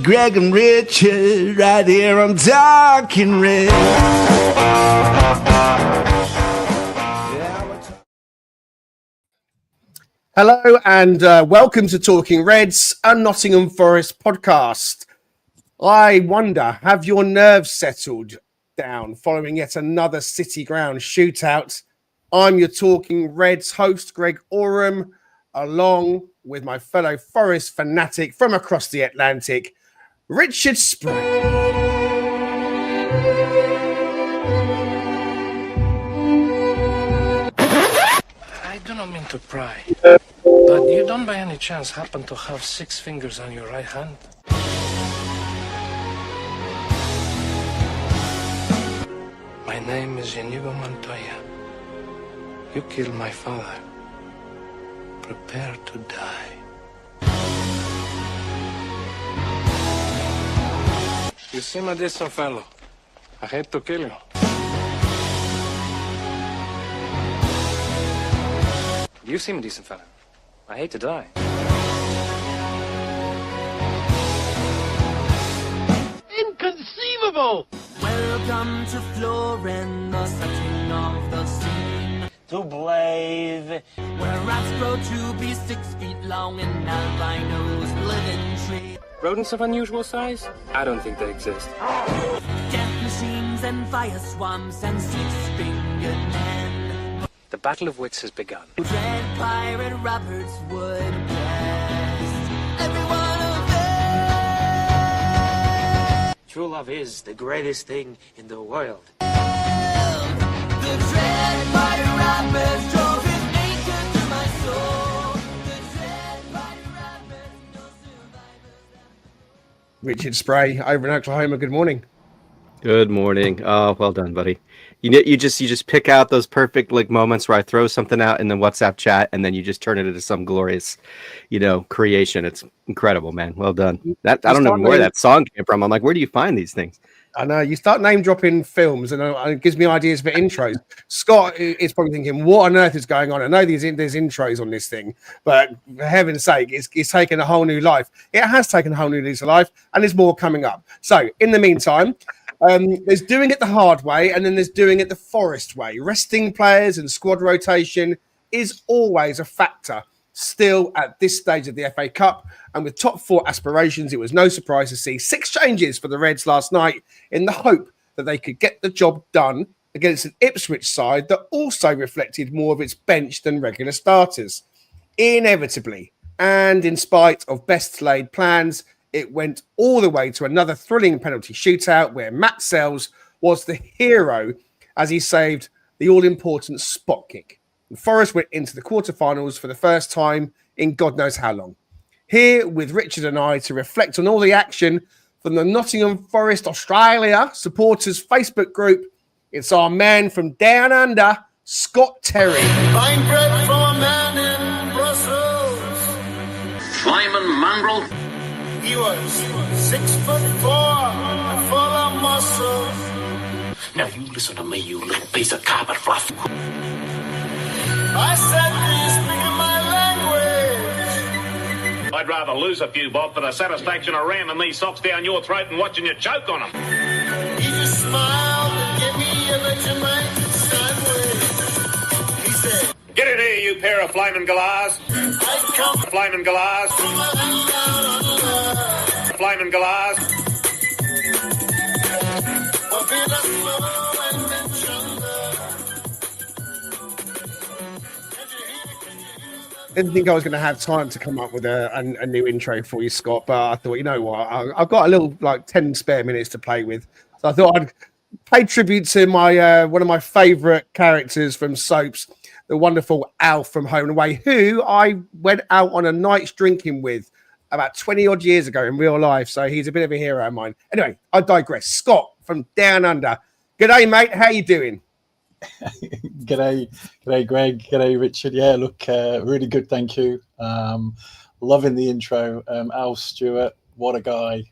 Greg and Richard right here on Talking Red. Hello and welcome to Talking Reds, a Nottingham Forest podcast. I wonder, have your nerves settled down following yet another City Ground shootout? I'm your Talking Reds host, Greg Oram, along with my fellow Forest fanatic from across the Atlantic, Richard Spray. I do not mean to pry, but you don't by any chance happen to have 6 fingers on your right hand? My name is Inigo Montoya. You killed my father. Prepare to die. You seem a decent fellow. I hate to kill you. You seem a decent fellow. I hate to die. Inconceivable! Welcome to Florence, the setting of the scene. To Blave, where rats grow to be 6 feet long and albinos live in trees. Rodents of unusual size? I don't think they exist. Death machines and fire swamps and 6-fingered men. The Battle of Wits has begun. Dread pirate Roberts would bless every one of them. true love is the greatest thing in the world. The dread pirate Roberts drove his anchor to my soul. The dread pirate Roberts, no survivors. Richard Spray over in Oklahoma. Good morning. Good morning. Oh, well done, buddy. You just pick out those perfect moments where I throw something out in the WhatsApp chat, and then you just turn it into some glorious, creation. It's incredible, man. Well done. I don't know where that song came from. I'm like, where do you find these things? I know you start name dropping films, and it gives me ideas for intros. Scott is probably thinking, "What on earth is going on?" I know there's intros on this thing, but for heaven's sake, it's taken a whole new life. It has taken a whole new lease of life, and there's more coming up. So, in the meantime. There's doing it the hard way, and then there's doing it the Forest way. Resting players and squad rotation is always a factor still at this stage of the FA Cup. And with top 4 aspirations, it was no surprise to see 6 changes for the Reds last night in the hope that they could get the job done against an Ipswich side that also reflected more of its bench than regular starters. Inevitably, and in spite of best laid plans, it went all the way to another thrilling penalty shootout where Matz Sels was the hero as he saved the all-important spot kick. And Forest went into the quarterfinals for the first time in God knows how long. Here with Richard and I to reflect on all the action from the Nottingham Forest Australia supporters Facebook group, it's our man from down under, Scott Terry. Fine bread from a man in Brussels. Simon Mongrel. He was 6'4" and full of muscle. Now you listen to me, you little piece of carpet fluff. I said, do you speak my language? I'd rather lose a few bob for the satisfaction of ramming these socks down your throat and watching you choke on them. He just smiled and gave me a Vegemite sandwich. He said, Get in here, you pair of flaming galahs. I come Flaming galahs. Flaming galahs. I didn't think I was going to have time to come up with a new intro for you, Scott, but I thought, you know what, I've got a little 10 spare minutes to play with. So I thought I'd pay tribute to my one of my favourite characters from soaps, the wonderful Alf from Home and Away, who I went out on a night's drinking with about 20 odd years ago in real life. So he's a bit of a hero of mine. Anyway, I digress. Scott from Down Under. G'day, mate. How you doing? G'day, Greg. G'day, Richard. Yeah, look, really good. Thank you. Loving the intro. Al Stewart, what a guy.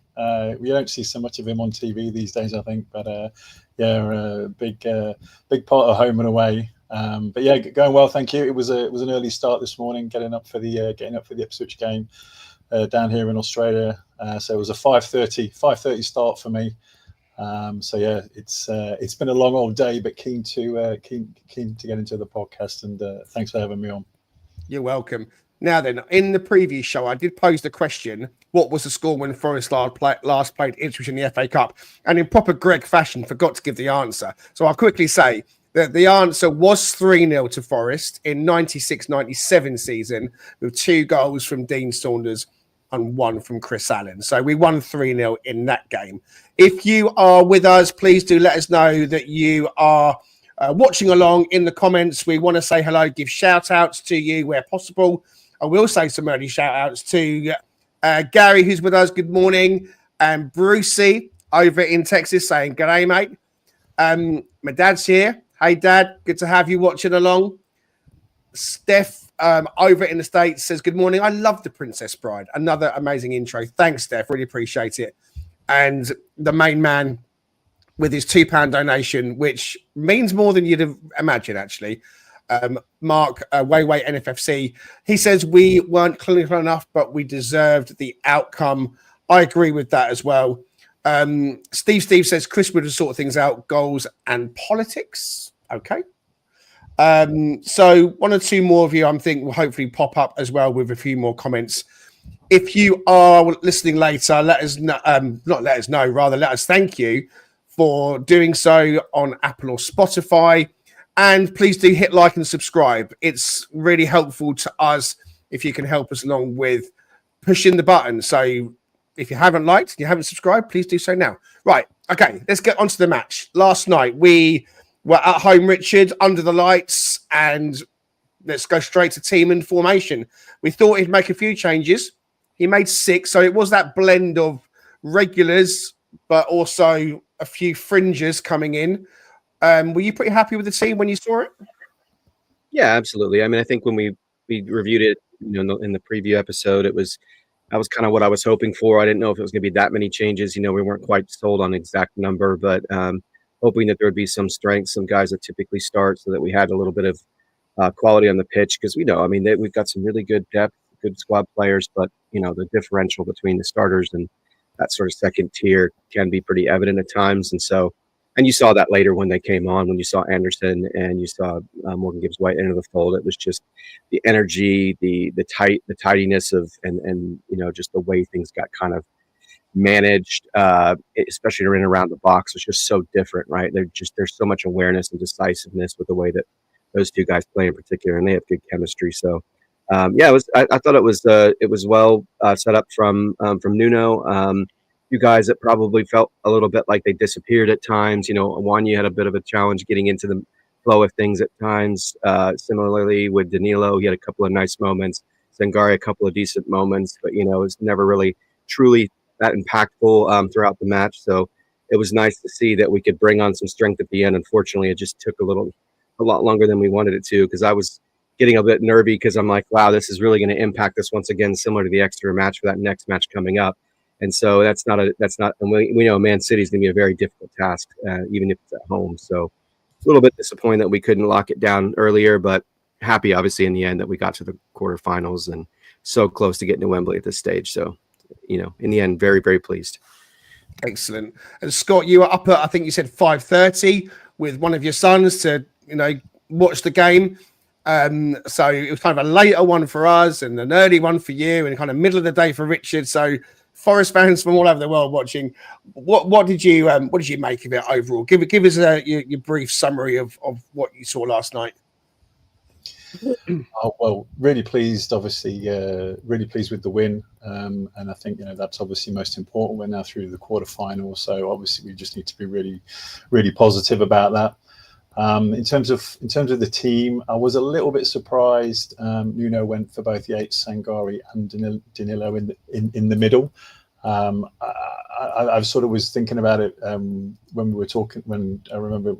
We don't see so much of him on TV these days, I think. But yeah, big part of Home and Away. But yeah, going well. Thank you. It was an early start this morning, getting up for the Ipswich game. down here in Australia. So it was a 5:30 start for me. So yeah, it's been a long old day, but keen to get into the podcast, and thanks for having me on. You're welcome. Now then, in the previous show, I did pose the question, what was the score when Forest last played Ipswich in the FA Cup? And in proper Greg fashion, forgot to give the answer. So I'll quickly say that the answer was 3-0 to Forest in 96-97 season, with 2 goals from Dean Saunders and 1 from Chris Allen. So we won 3-0 in that game. If you are with us, please do let us know that you are watching along in the comments. We want to say hello, give shout outs to you where possible. I will say some early shout outs to Gary, who's with us. Good morning. And Brucey over in Texas saying, "G'day, mate." My dad's here. Hey, Dad. Good to have you watching along. Steph over in the States says, "Good morning. I love the Princess Bride." Another amazing intro. Thanks, Steph. Really appreciate it. And the main man with his £2 donation, which means more than you'd imagine, actually. Mark Wayway NFFC, he says we weren't clinical enough, but we deserved the outcome. I agree with that as well. Steve says Chris would have sorted things out, goals and politics. Okay. So 1 or 2 more of you, I'm thinking, will hopefully pop up as well with a few more comments. If you are listening later, let us know, let us thank you for doing so on Apple or Spotify. And please do hit like and subscribe. It's really helpful to us if you can help us along with pushing the button. So if you haven't liked and you haven't subscribed, please do so now. Right. Okay. Let's get on to the match. Last night, we were at home, Richard, under the lights, and let's go straight to team and formation. We thought he'd make a few changes. He made 6. So it was that blend of regulars, but also a few fringers coming in. Were you pretty happy with the team when you saw it? Yeah, absolutely. I mean, I think when we reviewed it, in the preview episode, that was kind of what I was hoping for. I didn't know if it was going to be that many changes. We weren't quite sold on the exact number, but hoping that there would be some strength, some guys that typically start, so that we had a little bit of quality on the pitch. Because we've got some really good depth, good squad players, but the differential between the starters and that sort of second tier can be pretty evident at times, and you saw that later when they came on, when you saw Anderson and you saw Morgan Gibbs-White enter the fold. It was just the energy, the tidiness of, and just the way things got kind of managed, especially in and around the box, was just so different, right? There's so much awareness and decisiveness with the way that those 2 guys play in particular, and they have good chemistry. So, I thought it was well set up from Nuno. You guys that probably felt a little bit like they disappeared at times. Wanya had a bit of a challenge getting into the flow of things at times. Similarly with Danilo, he had a couple of nice moments. Zangari, a couple of decent moments, but it was never really truly that impactful throughout the match. So it was nice to see that we could bring on some strength at the end. Unfortunately, it just took a lot longer than we wanted it to, because I was getting a bit nervy, because I'm like, wow, this is really going to impact us once again, similar to the extra match for that next match coming up. And so that's not, and we know Man City is going to be a very difficult task, even if it's at home. So a little bit disappointed that we couldn't lock it down earlier, but happy, obviously, in the end that we got to the quarterfinals and so close to getting to Wembley at this stage. So, in the end, very, very pleased. Excellent. And Scott, you were up at, I think you said 5:30 with one of your sons to, watch the game. So it was kind of a later one for us and an early one for you, and kind of middle of the day for Richard. So Forest fans from all over the world watching. What did you make of it overall? Give us your brief summary of what you saw last night. Oh, well, really pleased, obviously, really pleased with the win. And I think, that's obviously most important. We're now through the quarterfinals, so obviously we just need to be really, really positive about that. In terms of the team, I was a little bit surprised. Nuno went for both Yates, Sangari, and Danilo in the middle. I sort of was thinking about it when we were talking. When I remember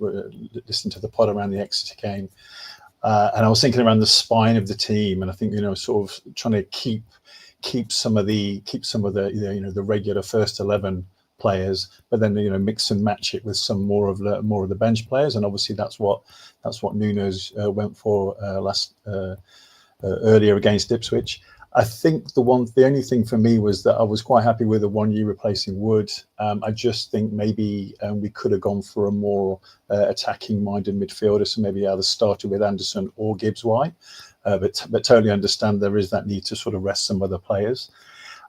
listening to the pod around the Exeter game, and I was thinking around the spine of the team, and I think sort of trying to keep some of the the regular first 11 players, but then mix and match it with some more of the bench players, and obviously that's what Nuno's went for earlier against Ipswich. I think the only thing for me was that I was quite happy with the 1 year replacing Wood. I just think maybe we could have gone for a more attacking-minded midfielder, so maybe either started with Anderson or Gibbs-White. But totally understand there is that need to sort of rest some other players.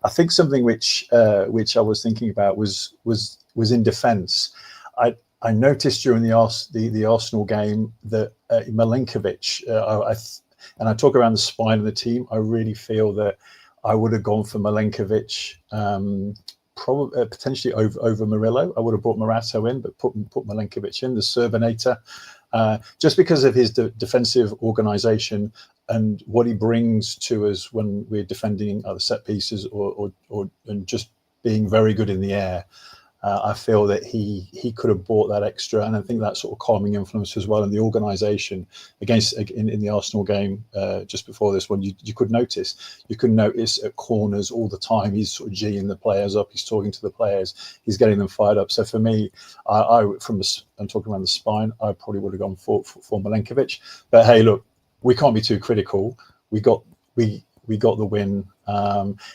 I think something which I was thinking about was in defence. I noticed during the Arsenal game that Milenkovic, and I talk around the spine of the team, I really feel that I would have gone for Milenkovic, probably potentially over Murillo. I would have brought Morato in, but put Milenkovic in, the Servinator, just because of his defensive organisation and what he brings to us when we're defending either set pieces or and just being very good in the air. I feel that he could have brought that extra, and I think that sort of calming influence as well in the organisation in the Arsenal game just before this one. You could notice at corners all the time. He's sort of geeing the players up. He's talking to the players. He's getting them fired up. So for me, I'm talking around the spine. I probably would have gone for Milenkovic. But hey, look, we can't be too critical. We got the win.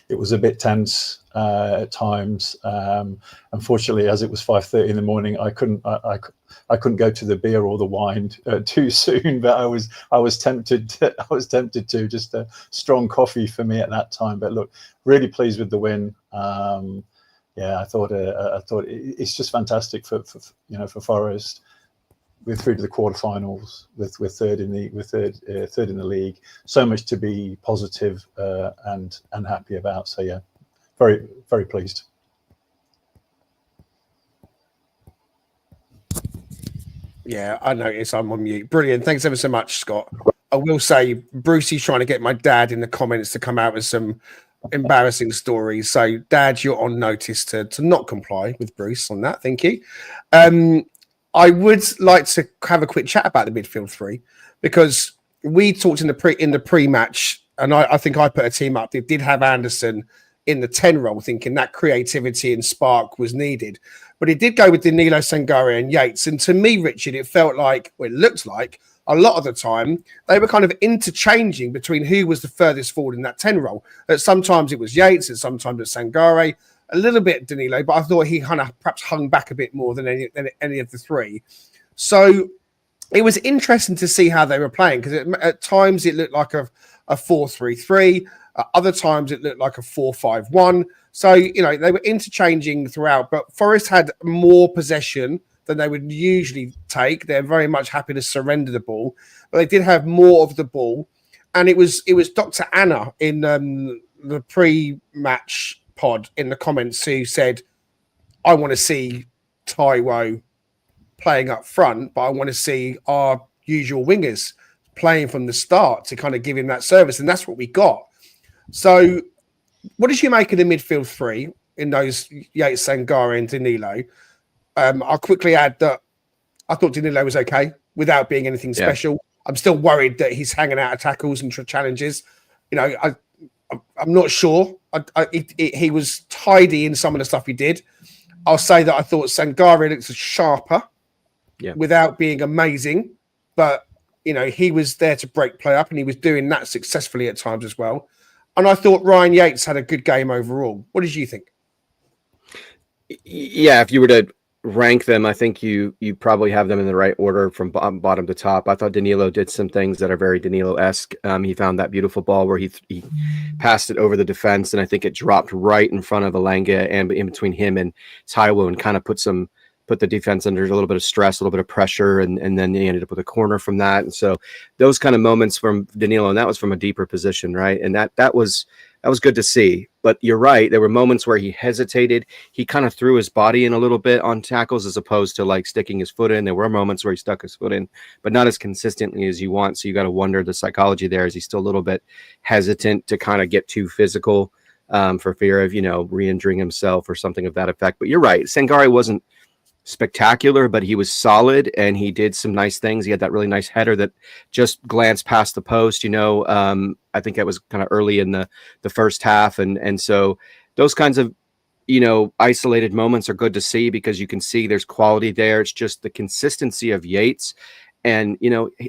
It was a bit tense at times. Unfortunately, as it was 5:30 in the morning, I couldn't go to the beer or the wine too soon. But I was tempted. To just a strong coffee for me at that time. But look, really pleased with the win. I thought it's just fantastic for Forest. We're through to the quarterfinals. We're third in the league. So much to be positive and happy about. So yeah, very, very pleased. Yeah, I noticed I'm on mute. Brilliant. Thanks ever so much, Scott. I will say Brucey's trying to get my dad in the comments to come out with some embarrassing stories. So, Dad, you're on notice to not comply with Bruce on that. Thank you. I would like to have a quick chat about the midfield three, because we talked in the pre-match, and I think I put a team up that did have Anderson in the 10 role, thinking that creativity and spark was needed. But it did go with Danilo, Sangare and Yates. And to me, Richard, it felt like, well, it looked like a lot of the time they were kind of interchanging between who was the furthest forward in that 10 role. Sometimes it was Yates and sometimes it was Sangare, a little bit Danilo, but I thought he kind of perhaps hung back a bit more than any of the three. So it was interesting to see how they were playing, because at times it looked like a 4-3-3. Other times it looked like a 4-5-1. So, they were interchanging throughout, but Forest had more possession than they would usually take. They're very much happy to surrender the ball, but they did have more of the ball. And it was Dr. Anna in the pre-match pod in the comments who said, I want to see Taiwo playing up front, but I want to see our usual wingers playing from the start to kind of give him that service. And that's what we got. So what did you make of the midfield three in those Yates, Sangare and Danilo? I'll quickly add that I thought Danilo was okay without being anything special. I'm still worried that he's hanging out of tackles and challenges. I'm not sure. He was tidy in some of the stuff he did. I'll say that I thought Sangare looked sharper without being amazing. But, he was there to break play up, and he was doing that successfully at times as well. And I thought Ryan Yates had a good game overall. What did you think? Yeah, if you were to rank them, I think you probably have them in the right order from bottom to top. I thought Danilo did some things that are very Danilo-esque. He found that beautiful ball where he passed it over the defense, and I think it dropped right in front of Alanga and in between him and Taiwo, and kind of put the defense under a little bit of stress, a little bit of pressure, and then they ended up with a corner from that. And so those kind of moments from Danilo, and that was from a deeper position, right? And that was good to see. But you're right, there were moments where he hesitated. He kind of threw his body in a little bit on tackles as opposed to like sticking his foot in. There were moments where he stuck his foot in, but not as consistently as you want. So you got to wonder the psychology there. Is he still a little bit hesitant to kind of get too physical for fear of, re-injuring himself or something of that effect? But you're right. Sangare wasn't spectacular, but he was solid, and he did some nice things. He had that really nice header that just glanced past the post. I think that was kind of early in the first half, and so those kinds of isolated moments are good to see, because you can see there's quality there. It's just the consistency of Yates, and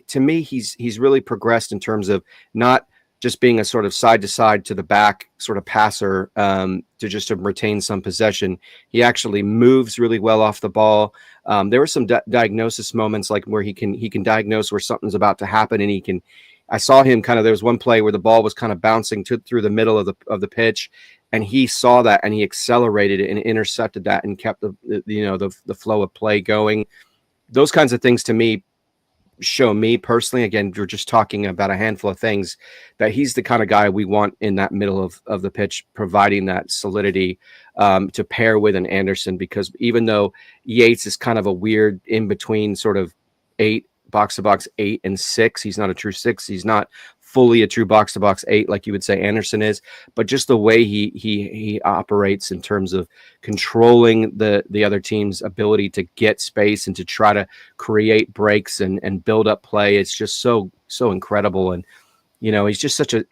to me he's really progressed in terms of not just being a sort of side to side to the back sort of passer to retain some possession. He actually moves really well off the ball. There were some diagnosis moments like where he can diagnose where something's about to happen, and I saw him kind of, there was one play where the ball was kind of bouncing through the middle of the pitch, and he saw that and he accelerated it and intercepted that and kept the flow of play going. Those kinds of things to me show me personally, again, we're just talking about a handful of things, that he's the kind of guy we want in that middle of the pitch, providing that solidity to pair with an Anderson, because even though Yates is kind of a weird in between sort of box to box 8 and 6, he's not a true 6, he's not fully a true box to box 8 like you would say Anderson is, but just the way he operates in terms of controlling the other team's ability to get space and to try to create breaks and build up play, it's just so incredible. And he's just such a,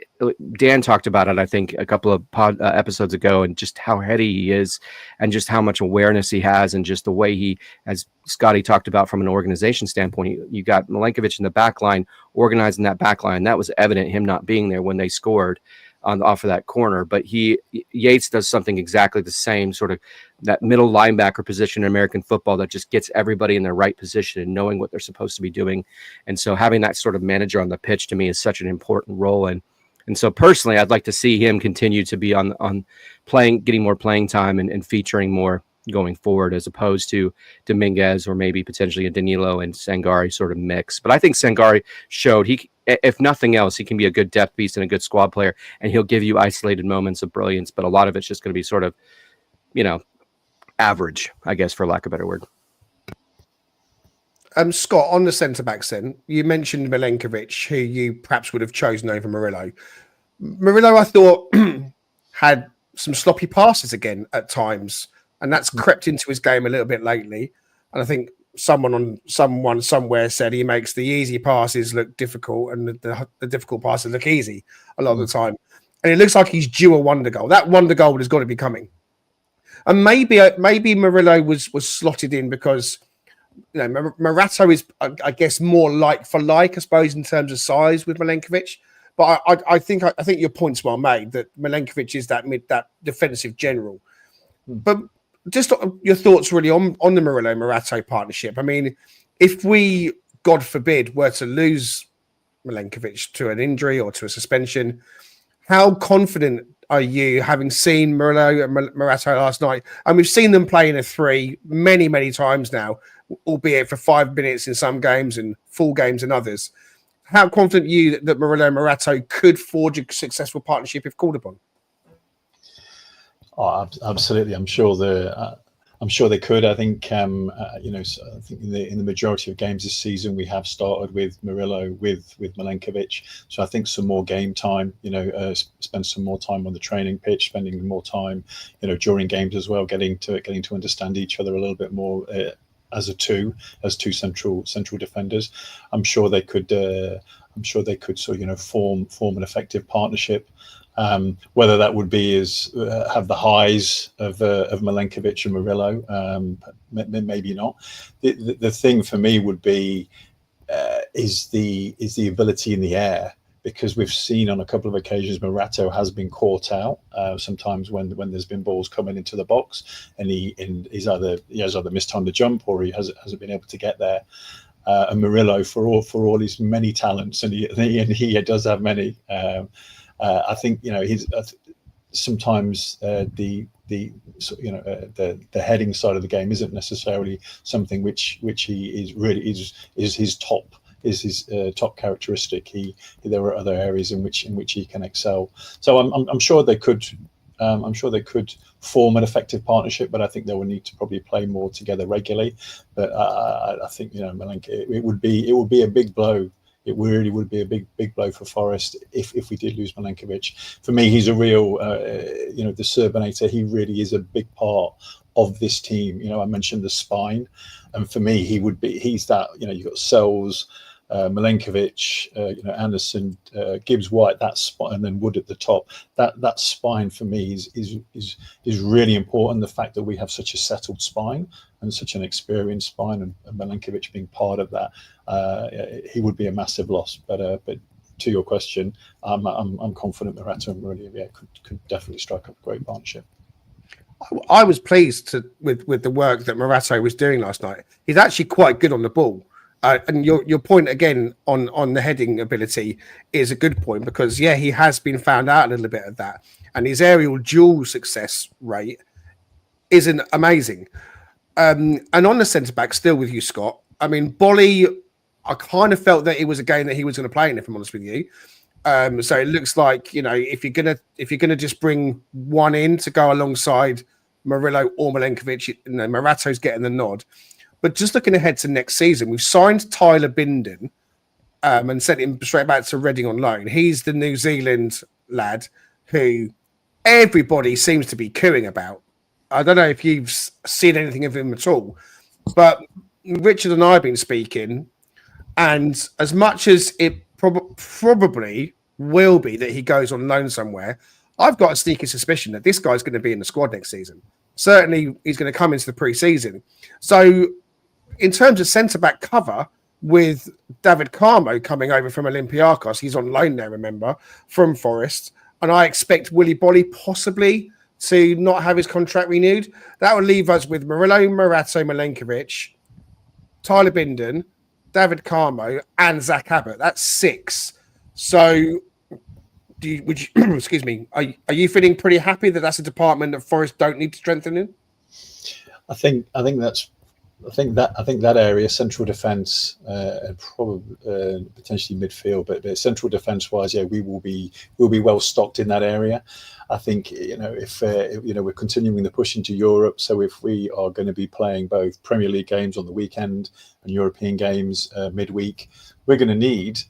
Dan talked about it, I think, a couple of episodes ago, and just how heady he is and just how much awareness he has, and just the way he, as Scotty talked about from an organization standpoint, you got Milenkovic in the back line, organizing that back line. That was evident, him not being there when they scored off of that corner. But Yates does something exactly the same, sort of that middle linebacker position in American football that just gets everybody in their right position and knowing what they're supposed to be doing. And so having that sort of manager on the pitch to me is such an important role. And so personally, I'd like to see him continue to be on playing, getting more playing time and featuring more going forward, as opposed to Dominguez or maybe potentially a Danilo and Sangari sort of mix. But I think Sangari showed if nothing else, he can be a good depth piece and a good squad player, and he'll give you isolated moments of brilliance. But a lot of it's just going to be sort of, average, I guess, for lack of a better word. Scott, on the centre backs, then you mentioned Milenkovic, who you perhaps would have chosen over Murillo. Murillo, I thought, had some sloppy passes again at times, and that's crept into his game a little bit lately. And I think someone somewhere said he makes the easy passes look difficult and the difficult passes look easy a lot of the time. And it looks like he's due a wonder goal. That wonder goal has got to be coming. And maybe Murillo was slotted in because Morato is, I guess, more like for like, I suppose, in terms of size with Milenkovic. But I think your point's well made that Milenkovic is that defensive general. But just your thoughts really on the Murillo-Morato partnership. I mean, if we, God forbid, were to lose Milenkovic to an injury or to a suspension, how confident are you, having seen Murillo and Morato last night? And we've seen them play in a 3 many, many times now, albeit for 5 minutes in some games and full games in others. How confident are you that Murillo and Morato could forge a successful partnership if called upon? Oh, absolutely. I'm sure they could. I think I think in the majority of games this season we have started with Murillo with Milenkovic. So I think some more game time. Spend some more time on the training pitch, spending more time, during games as well, getting to understand each other a little bit more as two central defenders. I'm sure they could. Sort of form an effective partnership. Whether that would be have the highs of Milenkovic and Murillo, maybe not. The thing for me would be is the ability in the air, because we've seen on a couple of occasions Morato has been caught out sometimes when there's been balls coming into the box, and he has either mistimed the jump or he hasn't been able to get there. And Murillo, for all his many talents, and he does have many. I think he's sometimes the heading side of the game isn't necessarily something which he is really is his top characteristic. There are other areas in which he can excel. So I'm sure they could. I'm sure they could form an effective partnership, but I think they will need to probably play more together regularly. But I think Milenkovic, it would be a big blow. It really would be a big blow for Forest if we did lose Milenkovic. For me, he's a real, the Serbinator. He really is a big part of this team. I mentioned the spine, and for me, he's that. You've got Sels, Milenkovic, Anderson, Gibbs White, that spine, and then Wood at the top. That spine for me is really important. The fact that we have such a settled spine and such an experienced spine, and Milenkovic being part of that, he would be a massive loss. But to your question, I'm confident Morata and Mourinho could definitely strike up a great partnership. I was pleased with the work that Morata was doing last night. He's actually quite good on the ball. And your point again on the heading ability is a good point, because he has been found out a little bit of that, and his aerial duel success rate isn't amazing. And on the centre back, still with you, Scott. I mean, Bolly, I kind of felt that it was a game that he was going to play in, if I'm honest with you. So it looks like, if you're gonna just bring one in to go alongside Murillo or Milenkovic, Morato's getting the nod. But just looking ahead to next season, we've signed Tyler Binden and sent him straight back to Reading on loan. He's the New Zealand lad who everybody seems to be cooing about. I don't know if you've seen anything of him at all, but Richard and I have been speaking, and as much as it probably will be that he goes on loan somewhere, I've got a sneaky suspicion that this guy's going to be in the squad next season. Certainly, he's going to come into the pre-season. So, in terms of centre-back cover, with David Carmo coming over from Olympiacos, he's on loan there, remember, from Forest, and I expect Willy Bolly possibly to not have his contract renewed. That will leave us with Murillo, Morato, Milenkovic, Tyler Binden, David Carmo, and Zach Abbott. That's 6. So, excuse me, are you feeling pretty happy that that's a department that Forest don't need to strengthen in? I think that area, central defence, and probably potentially midfield, but central defence wise, we will be well stocked in that area. I think if we're continuing the push into Europe, so if we are going to be playing both Premier League games on the weekend and European games midweek, we're going to need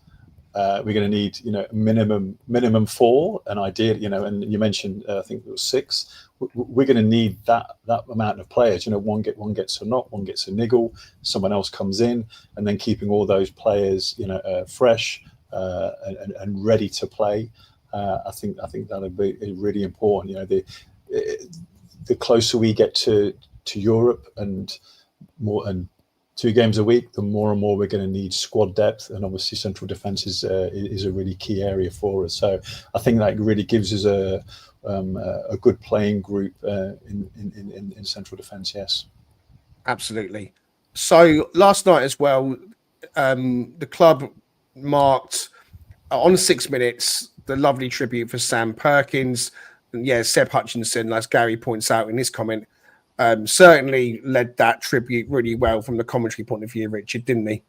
minimum 4, and ideally, and you mentioned I think it was 6. We're going to need that amount of players. One gets a knock, one gets a niggle, someone else comes in, and then keeping all those players fresh and ready to play. I think that'll be really important. The closer we get to Europe and 2 games a week, the more and more we're going to need squad depth, and obviously central defence is a really key area for us. So I think that really gives us a good playing group in central defence. Yes, absolutely. So last night as well, the club marked on 6 minutes the lovely tribute for Sam Perkins. And Seb Hutchinson, as Gary points out in his comment, certainly led that tribute really well from the commentary point of view, Richard, didn't he?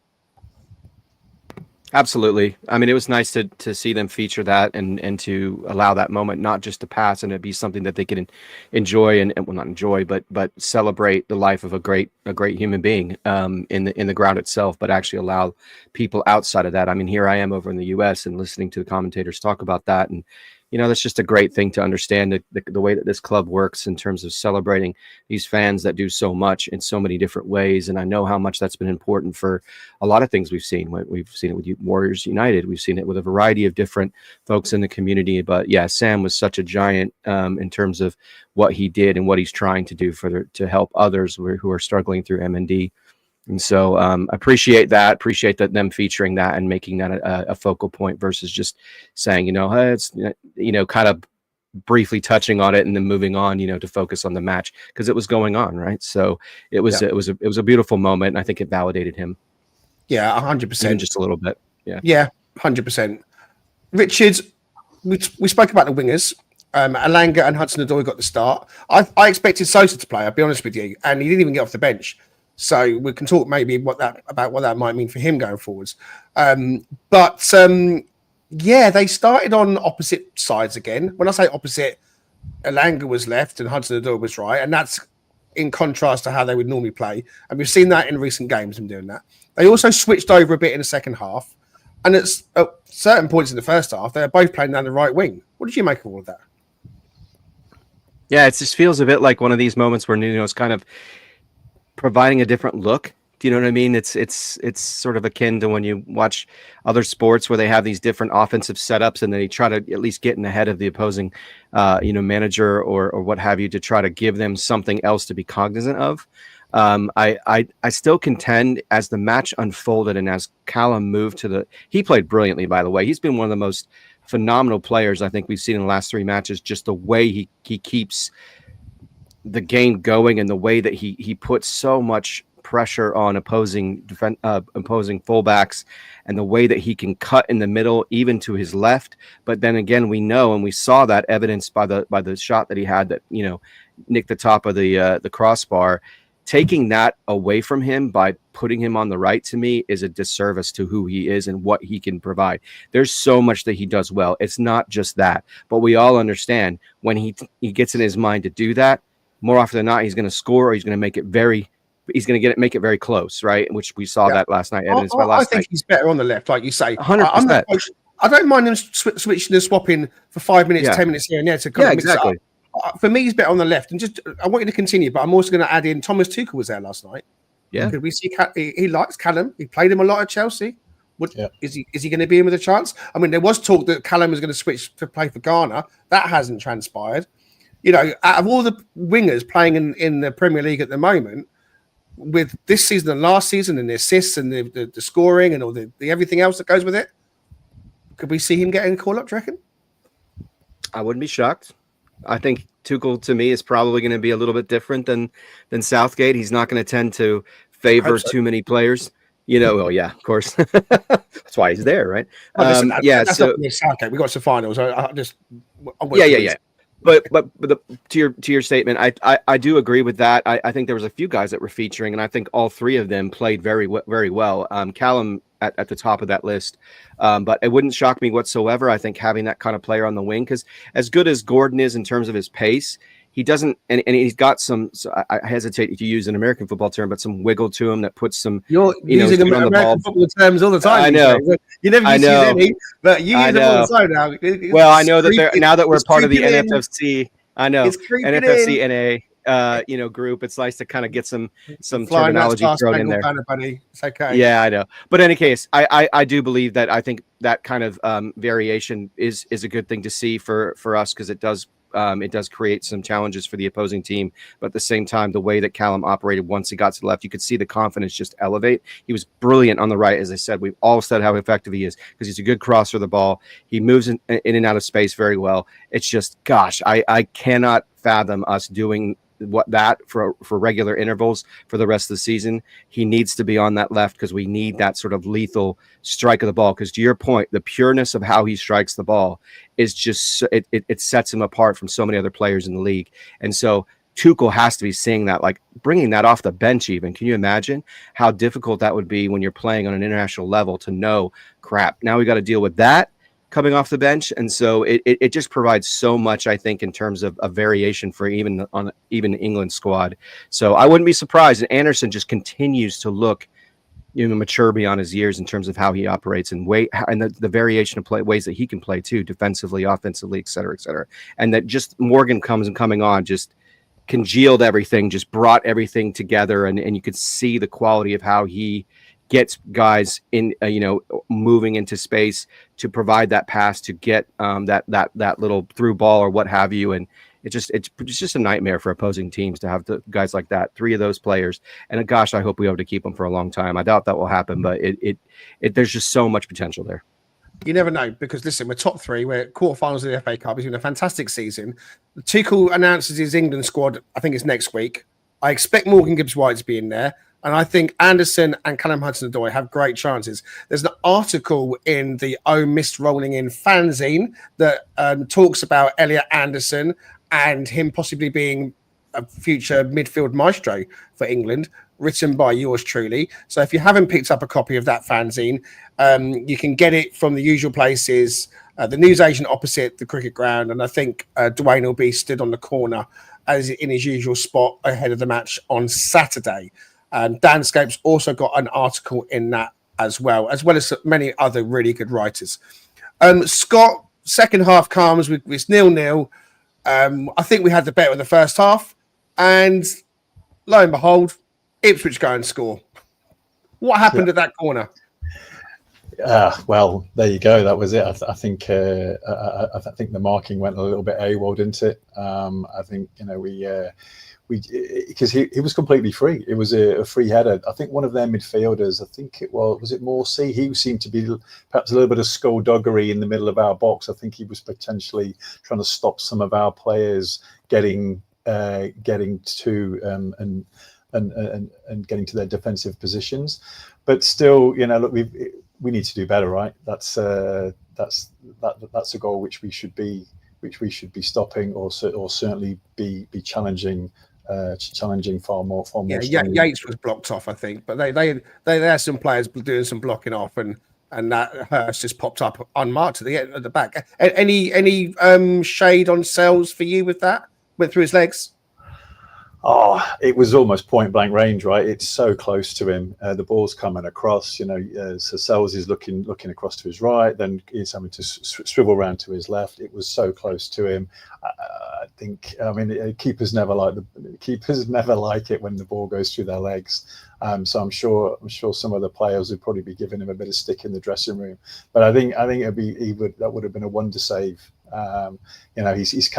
Absolutely. I mean, it was nice to see them feature that and to allow that moment not just to pass and it be something that they can enjoy and well, not enjoy, but celebrate the life of a great human being in the ground itself, but actually allow people outside of that. I mean, here I am over in the US and listening to the commentators talk about that, and that's just a great thing to understand the way that this club works in terms of celebrating these fans that do so much in so many different ways. And I know how much that's been important for a lot of things we've seen. We've seen it with Warriors United. We've seen it with a variety of different folks in the community. But yeah, Sam was such a giant in terms of what he did and what he's trying to do to help others who are struggling through MND. And so appreciate that them featuring that and making that a focal point versus just saying, hey, it's, kind of briefly touching on it and then moving on, to focus on the match because it was going on. Right. So it was a beautiful moment. And I think it validated him. Yeah, 100%. Even just a little bit. Yeah. Yeah, 100%. Richard, we spoke about the wingers. Alanga and Hudson-Odoi got the start. I expected Sosa to play, I'll be honest with you, and he didn't even get off the bench. So we can talk maybe about what that might mean for him going forwards. But they started on opposite sides again. When I say opposite, Alanga was left and Hudson-Odoi was right, and that's in contrast to how they would normally play. And we've seen that in recent games, them doing that. They also switched over a bit in the second half, and at certain points in the first half, they were both playing down the right wing. What did you make of all of that? Yeah, it just feels a bit like one of these moments where it's kind of providing a different look. Do you know what I mean? It's sort of akin to when you watch other sports where they have these different offensive setups and they try to at least get in ahead of the opposing, manager or what have you to try to give them something else to be cognizant of. I still contend as the match unfolded and as Callum moved he played brilliantly, by the way. He's been one of the most phenomenal players I think we've seen in the last 3 matches. Just the way he keeps the game going and the way that he puts so much pressure on opposing fullbacks, and the way that he can cut in the middle, even to his left. But then again, we know, and we saw that evidenced by the shot that he had that nicked the top of the crossbar. Taking that away from him by putting him on the right, to me, is a disservice to who he is and what he can provide. There's so much that he does well. It's not just that, but we all understand when he gets in his mind to do that, more often than not, he's going to score, or he's going to make it make it very close, right? Which we saw that last night. I think he's better on the left, like you say. 100%. I don't mind him switching and swapping for 5 minutes, 10 minutes here and there to kind of mix it up. For me, he's better on the left. And just, I want you to continue, but I'm also going to add in Thomas Tuchel was there last night. Yeah. Could we see he likes Callum? He played him a lot at Chelsea. Is he going to be in with a chance? I mean, there was talk that Callum was going to switch to play for Ghana. That hasn't transpired. Out of all the wingers playing in the Premier League at the moment, with this season and last season, and the assists and the scoring and all the everything else that goes with it, could we see him getting a call up, do you reckon? I wouldn't be shocked. I think Tuchel, to me, is probably going to be a little bit different than Southgate. He's not going to tend to favor too many players. Well, yeah, of course. That's why he's there, right? Listen, that's not Southgate. We got to finals. Yeah. But to your statement, I do agree with that. I think there was a few guys that were featuring, and I think all 3 of them played very well. Callum at the top of that list, but it wouldn't shock me whatsoever. I think having that kind of player on the wing, because as good as Gordon is in terms of his pace, he doesn't, and he's got some. So I hesitate to use an American football term, but some wiggle to him that puts some. You're using American football terms all the time. I know. You never used to use any, but you use them all the time now. Well, I know that now that we're part of the NFFC, I know NFFC NA. Group. It's nice to kind of get some terminology thrown in there. Buddy. It's okay. Yeah, I know. But in any case, I do believe that I think that kind of variation is a good thing to see for us, because it does create some challenges for the opposing team. But at the same time, the way that Callum operated once he got to the left, you could see the confidence just elevate. He was brilliant on the right. As I said, we've all said how effective he is, because he's a good crosser of the ball. He moves in and out of space very well. It's just, gosh, I cannot fathom us doing for regular intervals for the rest of the season. He needs to be on that left, because we need that sort of lethal strike of the ball. Because to your point, the pureness of how he strikes the ball is just it sets him apart from so many other players in the league. And so Tuchel has to be seeing that, like bringing that off the bench even. Can you imagine how difficult that would be when you're playing on an international level to know, crap, now we got to deal with that coming off the bench? And so it just provides so much, I think, in terms of a variation for even England squad. So I wouldn't be surprised. And Anderson just continues to look mature beyond his years in terms of how he operates and the variation of ways that he can play too, defensively, offensively, et cetera, et cetera. And that just Morgan coming on, just congealed everything, just brought everything together. And you could see the quality of how he gets guys in, moving into space to provide that pass to get that little through ball or what have you. And it's just a nightmare for opposing teams to have the guys like that, 3 of those players. And gosh, I hope we hope to keep them for a long time. I doubt that will happen, but there's just so much potential there. You never know, because listen, we're top 3, we're quarterfinals of the FA Cup. He's been a fantastic season. Tuchel announces his England squad, I think it's next week. I expect Morgan Gibbs-White to be in there. And I think Anderson and Callum Hudson-Odoi have great chances. There's an article in the Oh Mist Rolling In fanzine that talks about Elliot Anderson and him possibly being a future midfield maestro for England, written by yours truly. So if you haven't picked up a copy of that fanzine, you can get it from the usual places, the newsagent opposite the cricket ground. And I think Dwayne will be stood on the corner as in his usual spot ahead of the match on Saturday. Dan Scape's also got an article in that as well as many other really good writers. Scott, second half comes with 0-0. I think we had the better in the first half, and lo and behold, Ipswich go and score. What happened at that corner? Well, there you go. That was it. I think the marking went a little bit AWOL, didn't it? I think because he was completely free. It was a free header. I think one of their midfielders, I think it was it Morsey? He seemed to be perhaps a little bit of skullduggery in the middle of our box. I think he was potentially trying to stop some of our players getting to and getting to their defensive positions. But still, look, we need to do better, right? That's a goal which we should be stopping, or certainly be challenging far more. Yeah, Yates was blocked off, I think, but they had some players doing some blocking off, and that Hurst just popped up unmarked at the back. Any shade on Sels for you with that? Went through his legs. Oh, it was almost point blank range, right? It's so close to him. The ball's coming across, so Sels is looking across to his right, then he's having to swivel around to his left. It was so close to him. Keepers never like it when the ball goes through their legs. So I'm sure some of the players would probably be giving him a bit of stick in the dressing room. But I think that would have been a wonder save. He's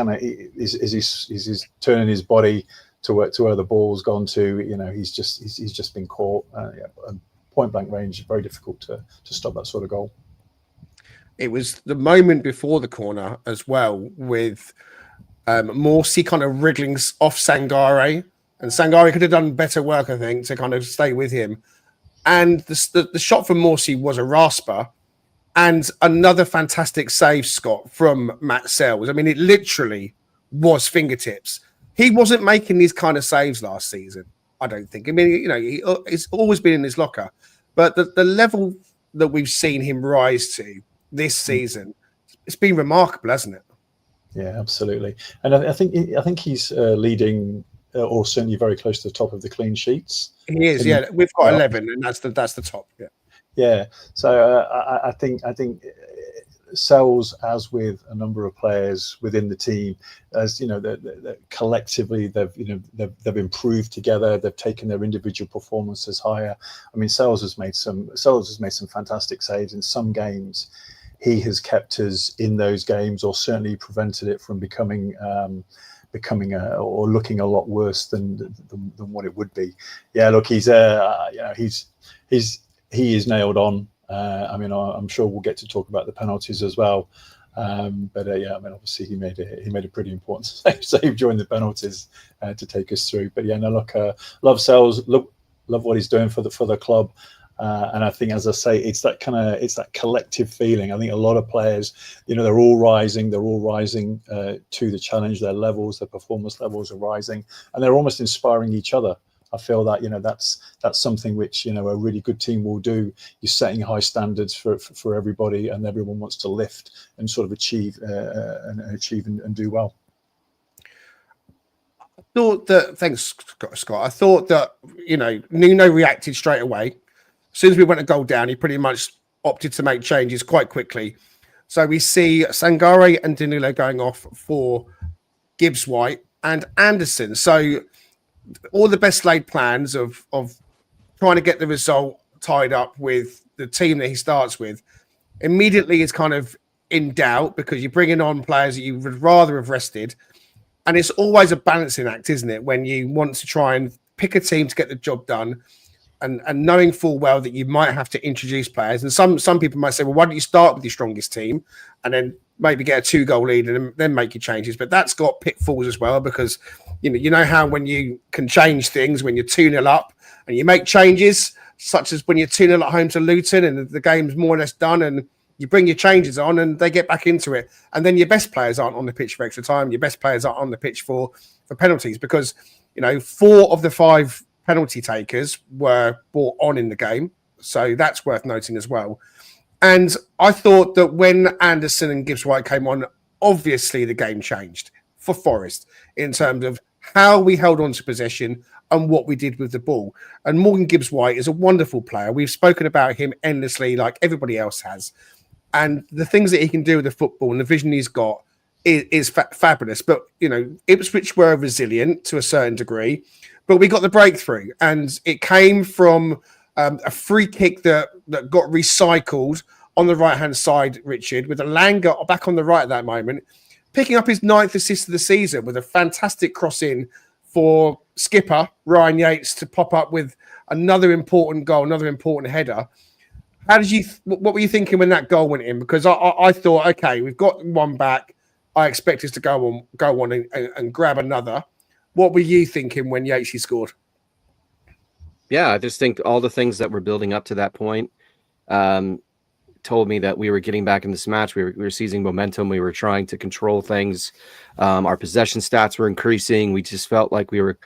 turning his body to where the ball's gone to. He's just been caught. Point blank range, very difficult to stop that sort of goal. It was the moment before the corner as well, with Morsey kind of wriggling off Sangare, and Sangare could have done better work, I think, to kind of stay with him. And the shot from Morsey was a rasper, and another fantastic save, Scott, from Matz Sels. I mean, it literally was fingertips. He wasn't making these kind of saves last season, I don't think. I mean, he's always been in his locker, but the level that we've seen him rise to this season, it's been remarkable, hasn't it? Yeah, absolutely. And I think he's leading, or certainly very close to the top of the clean sheets. He is. Yeah, we've got 11, and that's the top. Yeah. Yeah. So I think Sels, as with a number of players within the team, as collectively they've improved together. They've taken their individual performances higher. I mean, Sels has made some fantastic saves in some games. He has kept us in those games, or certainly prevented it from becoming or looking a lot worse than what it would be. Yeah, look, he is nailed on. I'm sure we'll get to talk about the penalties as well. Obviously he made a pretty important save during the penalties to take us through. But love Sels, love what he's doing for the club. And I think, as I say, it's that collective feeling. I think a lot of players, they're all rising to the challenge. Their performance levels are rising, and they're almost inspiring each other. I feel that that's something which a really good team will do. You're setting high standards for everybody, and everyone wants to lift and sort of achieve and do well. I thought that. Thanks, Scott. I thought that Nuno reacted straight away. As soon as we went a goal down, he pretty much opted to make changes quite quickly. So we see Sangare and Danilo going off for Gibbs White and Anderson. So all the best laid plans of trying to get the result tied up with the team that he starts with immediately is kind of in doubt, because you're bringing on players that you would rather have rested. And it's always a balancing act, isn't it? When you want to try and pick a team to get the job done, and knowing full well that you might have to introduce players. And some people might say, well, why don't you start with your strongest team and then maybe get a 2-goal lead and then make your changes? But that's got pitfalls as well, because you know how when you can change things when you're 2-0 up and you make changes, such as when you're 2-0 at home to Luton and the game's more or less done, and you bring your changes on and they get back into it. And then your best players aren't on the pitch for extra time. Your best players aren't on the pitch for penalties, because 4 of the 5 penalty takers were brought on in the game. So that's worth noting as well. And I thought that when Anderson and Gibbs White came on, obviously the game changed for Forest in terms of how we held on to possession and what we did with the ball. And Morgan Gibbs White is a wonderful player. We've spoken about him endlessly, like everybody else has. And the things that he can do with the football and the vision he's got is fabulous. But, Ipswich were resilient to a certain degree, but we got the breakthrough. And it came from a free kick that got recycled on the right-hand side, Richard, with Alanga back on the right at that moment, picking up his 9th assist of the season with a fantastic cross-in for skipper Ryan Yates to pop up with another important goal, another important header. How did you? What were you thinking when that goal went in? Because I thought, okay, we've got one back. I expect us to go on and grab another. What were you thinking when Yatesy scored? Yeah, I just think all the things that were building up to that point told me that we were getting back in this match. We were seizing momentum. We were trying to control things. Our possession stats were increasing. We just felt like we were,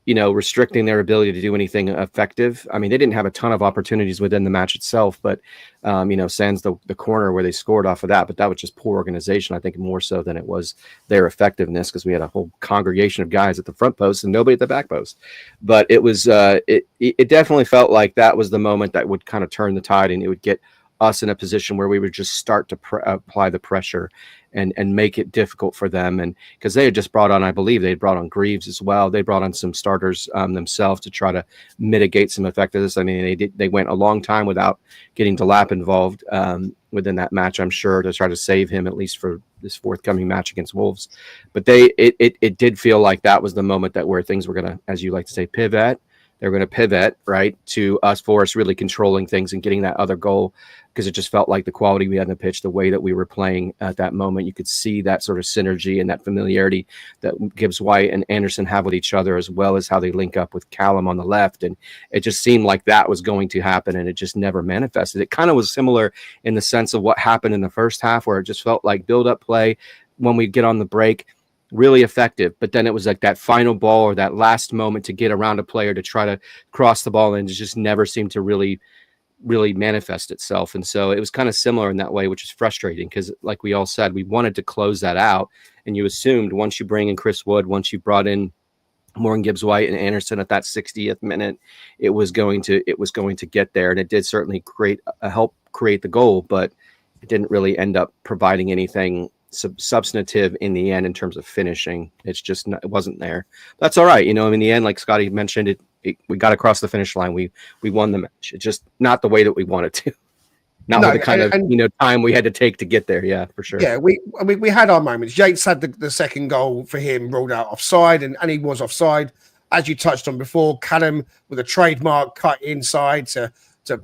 restricting their ability to do anything effective. I mean, they didn't have a ton of opportunities within the match itself, but, sans the corner where they scored off of that. But that was just poor organization, I think, more so than it was their effectiveness, because we had a whole congregation of guys at the front post and nobody at the back post. But it was, it definitely felt like that was the moment that would kind of turn the tide, and it would get us in a position where we would just start to apply the pressure and make it difficult for them. And because they had just brought on, I believe they had brought on Greaves as well. They brought on some starters themselves to try to mitigate some effectiveness. I mean, they went a long time without getting Delap involved within that match, I'm sure, to try to save him, at least for this forthcoming match against Wolves. But it did feel like that was the moment that where things were going to, as you like to say, pivot. They're going to pivot, right, to us really controlling things and getting that other goal, because it just felt like the quality we had in the pitch, the way that we were playing at that moment. You could see that sort of synergy and that familiarity that Gibbs White and Anderson have with each other, as well as how they link up with Callum on the left. And it just seemed like that was going to happen, and it just never manifested. It kind of was similar in the sense of what happened in the first half, where it just felt like build-up play when we get on the break, really effective, but then it was like that final ball or that last moment to get around a player to try to cross the ball, and it just never seemed to really manifest itself. And so it was kind of similar in that way, which is frustrating, because like we all said, we wanted to close that out, and you assumed once you bring in Chris Wood, once you brought in Morgan Gibbs White and Anderson at that 60th minute, it was going to get there, and it did certainly help create the goal, but it didn't really end up providing anything substantive in the end in terms of finishing. It's just it wasn't there. That's all right, in the end, like Scotty mentioned, we got across the finish line. We won the match. It's just not the way that we wanted to. With the kind of time we had to take to get there. Yeah, for sure. Yeah, we had our moments. Yates had the second goal for him ruled out offside, and he was offside, as you touched on before. Callum with a trademark cut inside to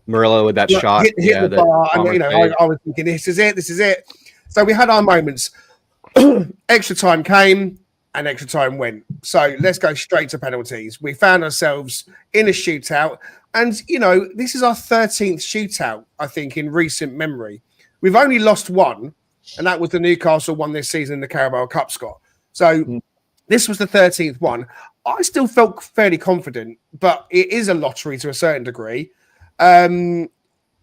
Murillo with that shot. Hit the bar. And I was thinking, this is it. So we had our moments. Extra time came and extra time went. So let's go straight to penalties. We found ourselves in a shootout. And, this is our 13th shootout, I think, in recent memory. We've only lost one, and that was the Newcastle one this season in the Carabao Cup, Scott. So this was the 13th one. I still felt fairly confident, but it is a lottery to a certain degree. There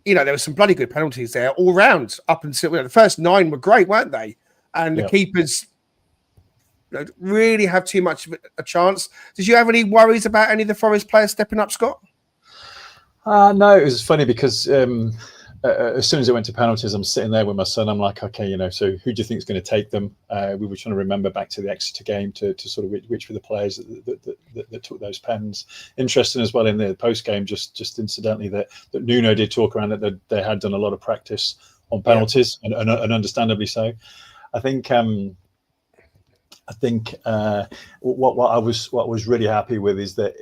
were some bloody good penalties there all round up until the first 9 were great, weren't they? And the keepers really have too much of a chance. Did you have any worries about any of the Forest players stepping up, Scott? No, it was funny because as soon as it went to penalties, I'm sitting there with my son. I'm like, okay, so who do you think is going to take them? We were trying to remember back to the Exeter game to sort of which were the players that took those pens. Interesting as well in the post game, just incidentally, that Nuno did talk around that they had done a lot of practice on penalties, and understandably so. I think what I was really happy with is that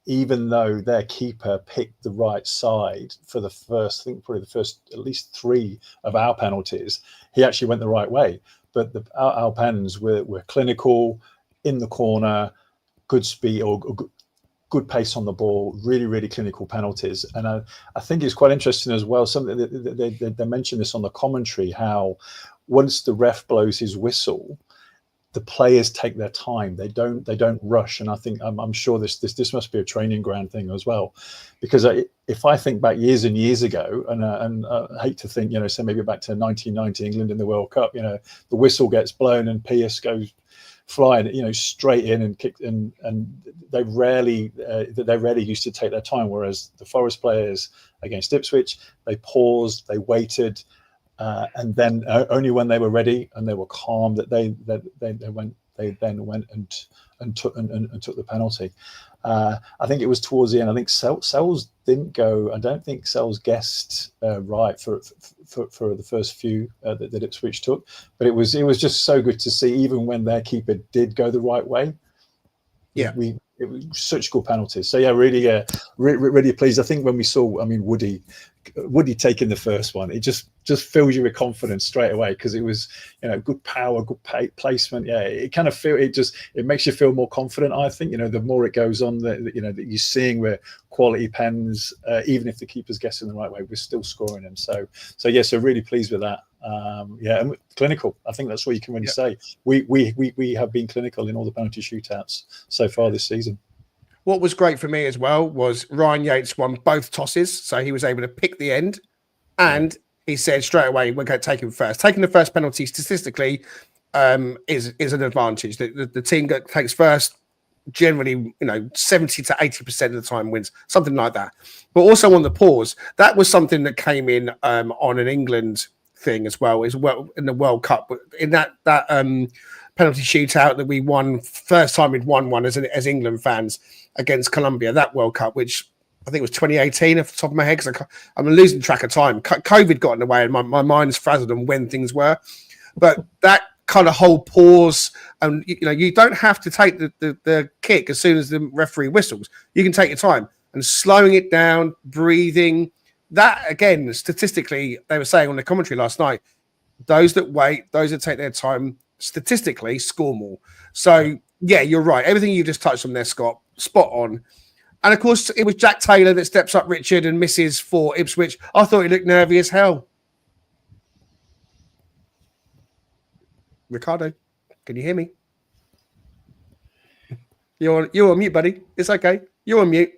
even though their keeper picked the right side for the first, I think probably the first at least 3 of our penalties, he actually went the right way. But our pens were clinical, in the corner, good speed or good pace on the ball, really, really clinical penalties. And I think it's quite interesting as well, something that they mentioned this on the commentary, how once the ref blows his whistle, the players take their time. They don't rush. And I think I'm sure this must be a training ground thing as well, because if I think back years and years ago, and I hate to think, so maybe back to 1990 England in the World Cup, the whistle gets blown and Pierce goes flying, straight in and kick, and they rarely used to take their time. Whereas the Forest players against Ipswich, they paused, they waited. And then only when they were ready and they were calm that they then went and took the penalty. I think it was towards the end. I think Sels didn't go. I don't think Sels guessed right for the first few that Ipswich took. But it was just so good to see, even when their keeper did go the right way. Yeah. It was such good penalties. So yeah, really pleased. I think when we saw, Woody taking the first one, it just fills you with confidence straight away, because it was, good power, good placement. Yeah, it kind of it makes you feel more confident. I think, the more it goes on, that you're seeing where quality pens, even if the keeper's guessing the right way, we're still scoring them. So really pleased with that. And clinical. I think that's what you can really say. We have been clinical in all the penalty shootouts so far this season. What was great for me as well was Ryan Yates won both tosses, so he was able to pick the end, and he said straight away, we're going to take him first. Taking the first penalty statistically is an advantage. The team that takes first generally, 70 to 80% of the time wins, something like that. But also on the pause, that was something that came in on an England thing as well in the World Cup, in that penalty shootout that we won, first time we'd won one as England fans against Colombia, that World Cup, which I think was 2018 off the top of my head, because I'm losing track of time. COVID got in the way and my mind's frazzled on when things were. But that kind of whole pause, and you don't have to take the kick as soon as the referee whistles. You can take your time, and slowing it down, breathing. That, again, statistically, they were saying on the commentary last night, those that wait, those that take their time, statistically score more. So, yeah, you're right. Everything you just touched on there, Scott, spot on. And, of course, it was Jack Taylor that steps up Richard and misses for Ipswich. I thought he looked nervy as hell. Ricardo, can you hear me? You're on mute, buddy. It's okay. You're on mute.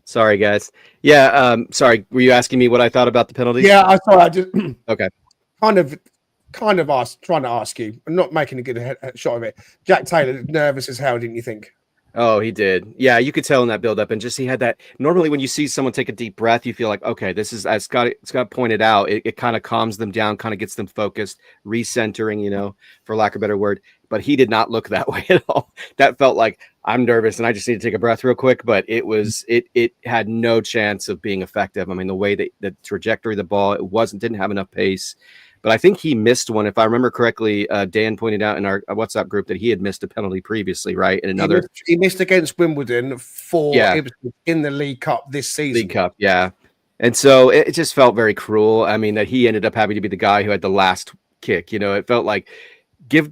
Sorry, guys. Yeah, sorry. Were you asking me what I thought about the penalty? Yeah, I thought I just okay. Trying to ask you. I'm not making a good shot of it. Jack Taylor looked nervous as hell, didn't you think? Oh, he did. Yeah, you could tell in that build-up, and just he had that. Normally, when you see someone take a deep breath, you feel like, okay, this is, as Scott pointed out, it kind of calms them down, kind of gets them focused, recentering, for lack of a better word. But he did not look that way at all. That felt like, I'm nervous and I just need to take a breath real quick. But it had no chance of being effective. I mean, the way that the trajectory of the ball, didn't have enough pace. But I think he missed one. If I remember correctly, Dan pointed out in our WhatsApp group that he had missed a penalty previously, right? And he missed against Wimbledon in the League Cup this season. League Cup, yeah. And so it just felt very cruel. I mean, that he ended up having to be the guy who had the last kick. It felt like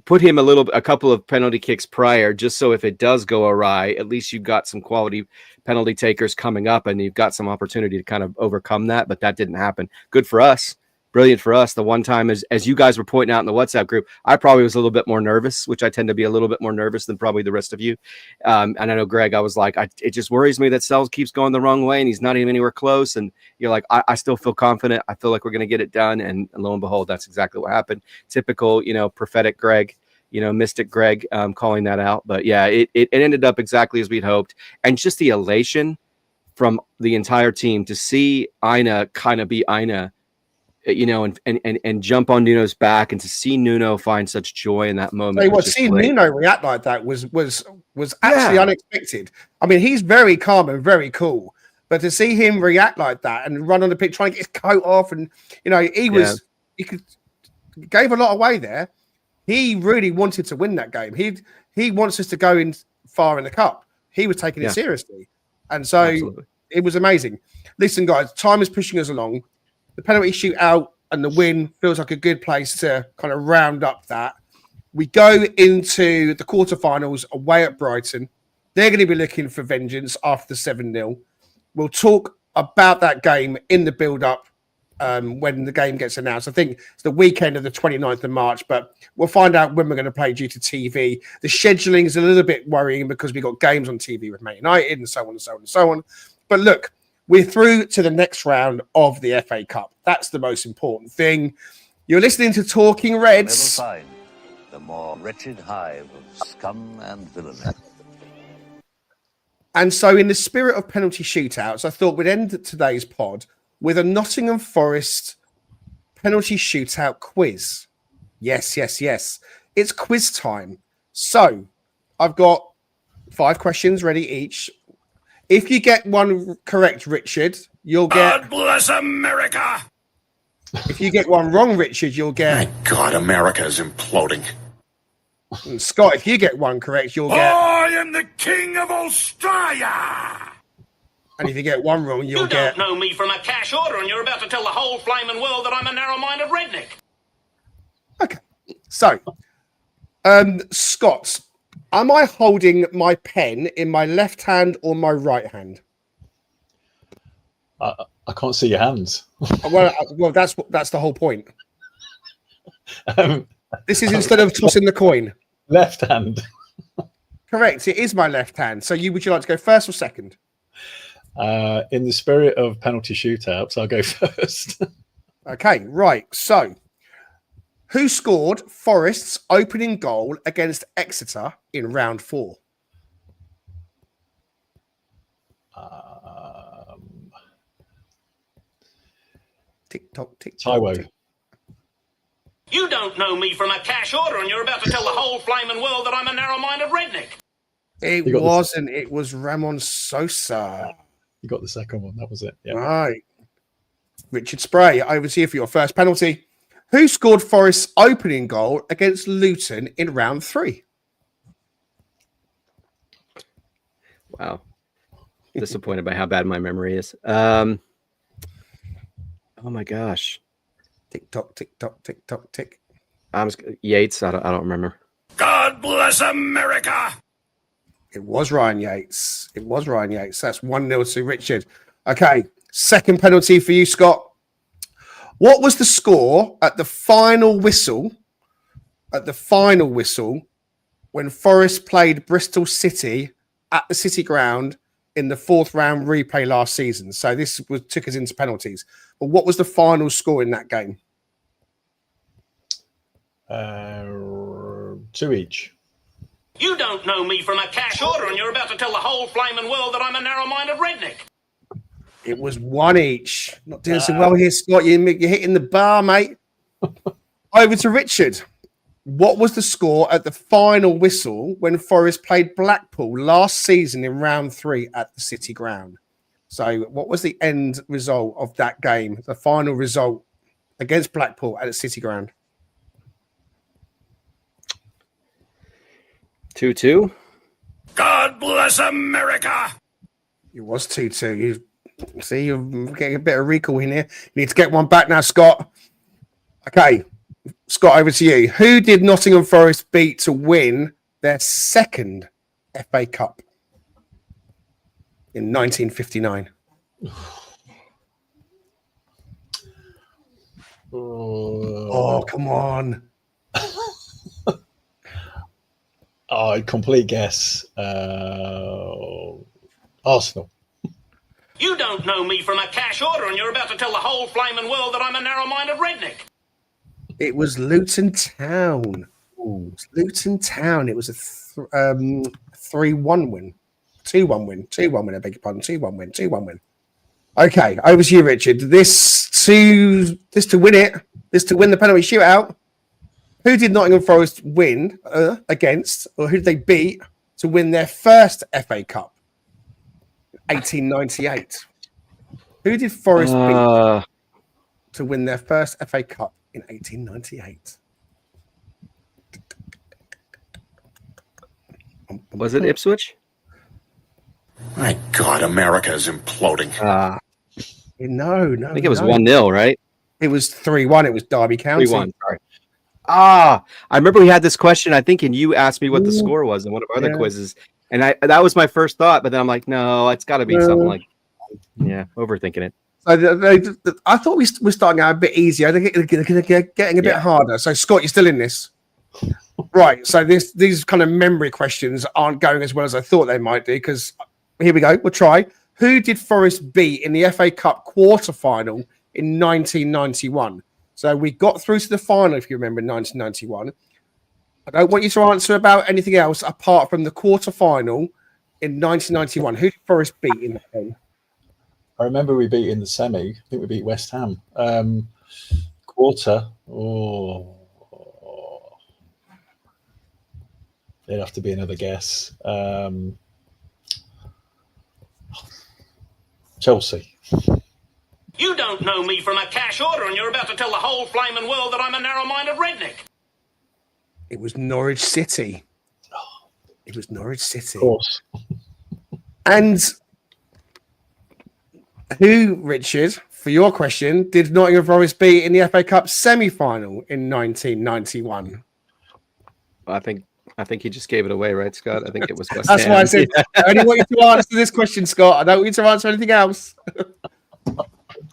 put him a couple of penalty kicks prior, just so if it does go awry, at least you've got some quality penalty takers coming up and you've got some opportunity to kind of overcome that. But that didn't happen. Good for us. Brilliant for us. The one time, as you guys were pointing out in the WhatsApp group, I probably was a little bit more nervous, which I tend to be a little bit more nervous than probably the rest of you. And I know, Greg, I was like, it just worries me that Sels keeps going the wrong way and he's not even anywhere close. And you're like, I still feel confident. I feel like we're going to get it done. And lo and behold, that's exactly what happened. Typical, prophetic Greg, mystic Greg calling that out. But yeah, it ended up exactly as we'd hoped. And just the elation from the entire team to see Ina kind of be Ina, and jump on Nuno's back, and to see Nuno find such joy in that moment. Seeing Nuno react like that was actually unexpected. I mean, he's very calm and very cool, but to see him react like that and run on the pitch, trying to get his coat off, and he gave a lot away there. He really wanted to win that game. He wants us to go in far in the cup. He was taking it seriously, and so it was amazing. Listen, guys, time is pushing us along. The penalty shootout and the win feels like a good place to kind of round up that. We go into the quarterfinals away at Brighton. They're going to be looking for vengeance after the 7-0. We'll talk about that game in the build-up when the game gets announced. I think it's the weekend of the 29th of March, but we'll find out when we're going to play due to TV. The scheduling is a little bit worrying because we've got games on TV with Man United and so on and so on and so on. But look, we're through to the next round of the FA Cup. That's the most important thing. You're listening to Talking Reds. Never find the more wretched hive of scum and villainy. And so in the spirit of penalty shootouts, I thought we'd end today's pod with a Nottingham Forest penalty shootout quiz. Yes. It's quiz time. So I've got 5 questions ready each. If you get one correct, Richard, you'll get... God bless America! If you get one wrong, Richard, you'll get... My God, America is imploding. And Scott, if you get one correct, you'll get... Oh, am the King of Australia! And if you get one wrong, you'll You get... don't know me from a cash order, and you're about to tell the whole flaming world that I'm a narrow-minded redneck. Okay. So, Scott, am I holding my pen in my left hand or my right hand? I can't see your hands. Well, that's the whole point. This is instead of tossing the coin. Left hand. Correct. It is my left hand. So, would you like to go first or second? In the spirit of penalty shootouts, I'll go first. Okay, right. So, who scored Forest's opening goal against Exeter in round 4? Tick tock, tick tock. Taiwo. You don't know me from a cash order, and you're about to tell the whole flaming world that I'm a narrow-minded redneck. It wasn't. It was Ramon Sosa. You got the second one. That was it. Yeah. Right. Richard Spray, over to you for your first penalty. Who scored Forest's opening goal against Luton in round 3? Wow. Disappointed by how bad my memory is. Oh my gosh. Tick tock, tick tock, tick tock, tick. Yates. I don't remember. God bless America! It was Ryan Yates. It was Ryan Yates. That's 1-0 to Richard. Okay, second penalty for you, Scott. What was the score at the final whistle? At the final whistle, when Forest played Bristol City at the City Ground in the 4th round replay last season. So this took us into penalties. But what was the final score in that game? 2 each. You don't know me from a cash order, and you're about to tell the whole flaming world that I'm a narrow-minded redneck. It was 1 each. Not doing so well here, Scott. You're hitting the bar, mate. Over to Richard. What was the score at the final whistle when Forest played Blackpool last season in round 3 at the City Ground? So what was the end result of that game? The final result against Blackpool at the City Ground? 2-2. God bless America! It was 2-2. You see, you're getting a bit of recall in here. You need to get one back now, Scott. Okay, Scott, over to you. Who did Nottingham Forest beat to win their second FA Cup in 1959? Oh, come on. Complete guess. Arsenal. You don't know me from a cash order, and you're about to tell the whole flaming world that I'm a narrow-minded redneck. It was Luton Town. It was Luton Town. It was a 3-1 win. 2-1 win. 2-1 win, I beg your pardon. 2-1 win. 2-1 win. Okay, over to you, Richard. This to win it. This to win the penalty shootout. Who did Nottingham Forest win against, or who did they beat to win their first FA Cup? 1898. Who did Forest beat to win their first FA Cup in 1898? Was it Ipswich? My God, America is imploding. No. I think it was 1-0, right? It was 3-1. It was Derby County. 3-1, sorry. I remember we had this question, I think, and you asked me what the score was in one of our other quizzes. And that was my first thought, but then I'm like, no, it's got to be something like, overthinking it. So I thought we were starting out a bit easier. They're getting a bit harder. So, Scott, you're still in this. Right. So these kind of memory questions aren't going as well as I thought they might do, because here we go. We'll try. Who did Forest beat in the FA Cup quarter-final in 1991? So we got through to the final, if you remember, in 1991. I don't want you to answer about anything else apart from the quarter-final in 1991. Who did Forest beat in that game? I remember we beat in the semi. I think we beat West Ham. Quarter. There'd have to be another guess. Chelsea. You don't know me from a cash order, and you're about to tell the whole flaming world that I'm a narrow-minded redneck. It was Norwich City. It was Norwich City. Of course. And who, Richard, for your question, did Nottingham Forest beat in the FA Cup semi-final in 1991? I think he just gave it away, right, Scott? I think it was West That's Ham. why I said I only want you to answer this question, Scott. I don't want you to answer anything else.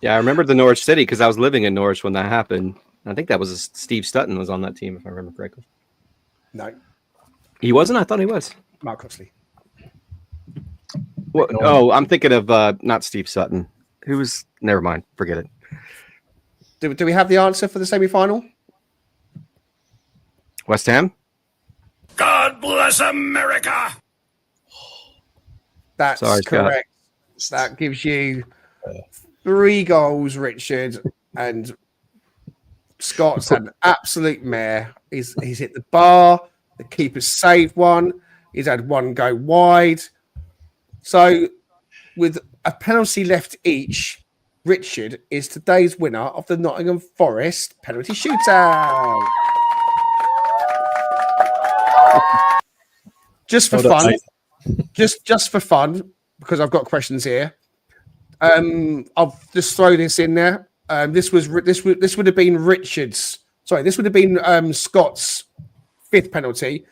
Yeah, I remember the Norwich City because I was living in Norwich when that happened. I think that was Steve Stutton was on that team, if I remember correctly. No, He wasn't? I thought he was. Mark Crossley. Well, oh, I'm thinking of not Steve Sutton. Who was? Never mind. Forget it. Do we have the answer for the semi-final? West Ham? God bless America. That's Sorry, Scott. correct. That gives you 3 goals, Richard, and Scott's had an absolute mare. He's hit the bar. The keeper's saved one. He's had one go wide. So, with a penalty left each, Richard is today's winner of the Nottingham Forest penalty shootout. Just for fun, just for fun, because I've got questions here. I'll just throw this in there. This would have been Richard's. Sorry, this would have been Scott's 5th penalty.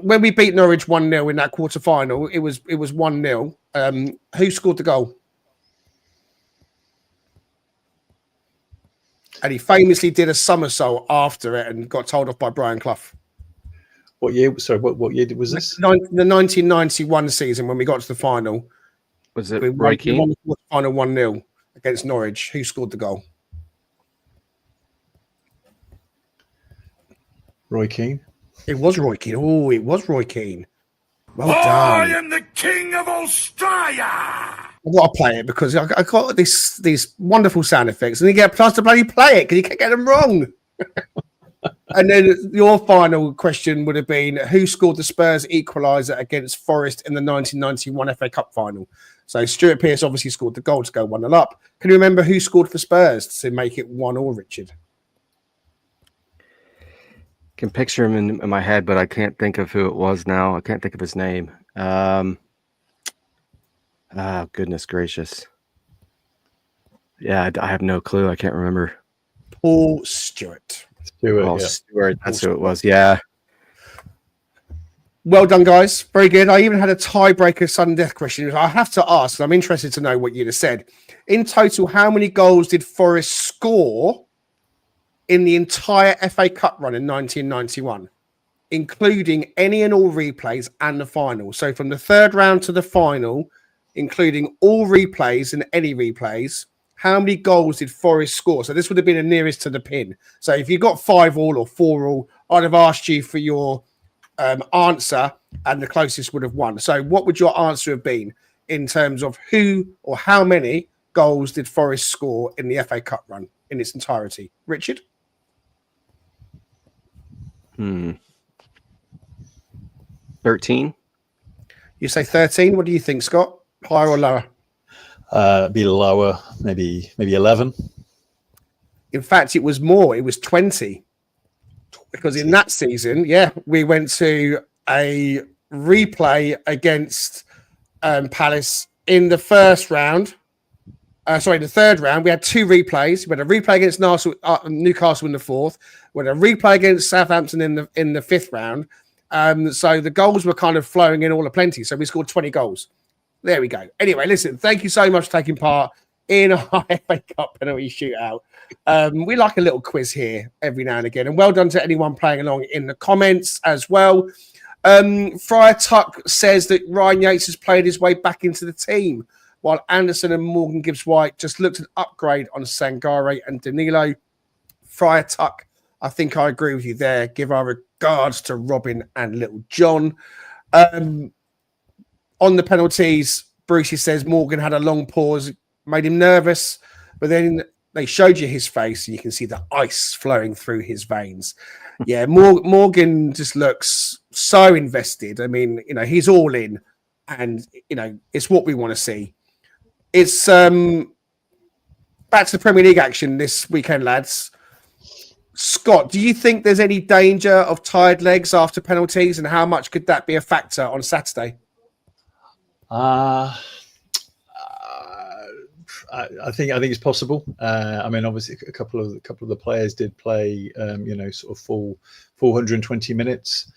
When we beat Norwich 1-0 in that quarter final, it was 1-0. Who scored the goal? And he famously did a somersault after it and got told off by Brian Clough. What year? Sorry, what year was this? The 1991 season when we got to the final. Was it We Roy won Keane? the final 1-0 against Norwich. Who scored the goal? Roy Keane. It was Roy Keane. Oh, it was Roy Keane. Well I done. am the king of Australia. I've got to play it because I got these wonderful sound effects, and you get a chance to bloody play it because you can't get them wrong. And then your final question would have been, who scored the Spurs equaliser against Forest in the 1991 FA Cup final? So Stuart Pearce obviously scored the goal to go 1-0 up. Can you remember who scored for Spurs to make it 1-1, Richard? Can picture him in my head, but I can't think of who it was now. I can't think of his name. Goodness gracious. Yeah, I have no clue. I can't remember. Paul Stewart. Stewart. That's who it was. Yeah. Well done, guys. Very good. I even had a tiebreaker sudden death question. I have to ask, I'm interested to know what you'd have said. In total, how many goals did Forest score in the entire FA Cup run in 1991, including any and all replays and the final? So from the 3rd round to the final, including all replays and any replays, how many goals did Forest score? So this would have been the nearest to the pin. So if you got 5 all or 4 all, I'd have asked you for your answer, and the closest would have won. So what would your answer have been in terms of who or how many goals did Forest score in the FA Cup run in its entirety? Richard? 13. You say 13. What do you think, Scott? Higher or lower? Be lower, maybe 11. In fact, it was more. It was 20. Because in that season, we went to a replay against Palace in the first round. The 3rd round. We had 2 replays. We had a replay against Newcastle in the 4th. We had a replay against Southampton in the 5th round. So the goals were kind of flowing in all aplenty. So we scored 20 goals. There we go. Anyway, listen, thank you so much for taking part in our FA Cup penalty shootout. We like a little quiz here every now and again. And well done to anyone playing along in the comments as well. Friar Tuck says that Ryan Yates has played his way back into the team, while Anderson and Morgan Gibbs-White just looked an upgrade on Sangare and Danilo. Friar Tuck, I think I agree with you there. Give our regards to Robin and Little John. On the penalties, Brucey says Morgan had a long pause, made him nervous, but then they showed you his face and you can see the ice flowing through his veins. Yeah, Morgan just looks so invested. I mean, he's all in, and, it's what we want to see. It's back to the Premier League action this weekend, lads. Scott, do you think there's any danger of tired legs after penalties, and how much could that be a factor on Saturday? I think it's possible. I mean, obviously, a couple of the players did play, sort of full 120 minutes.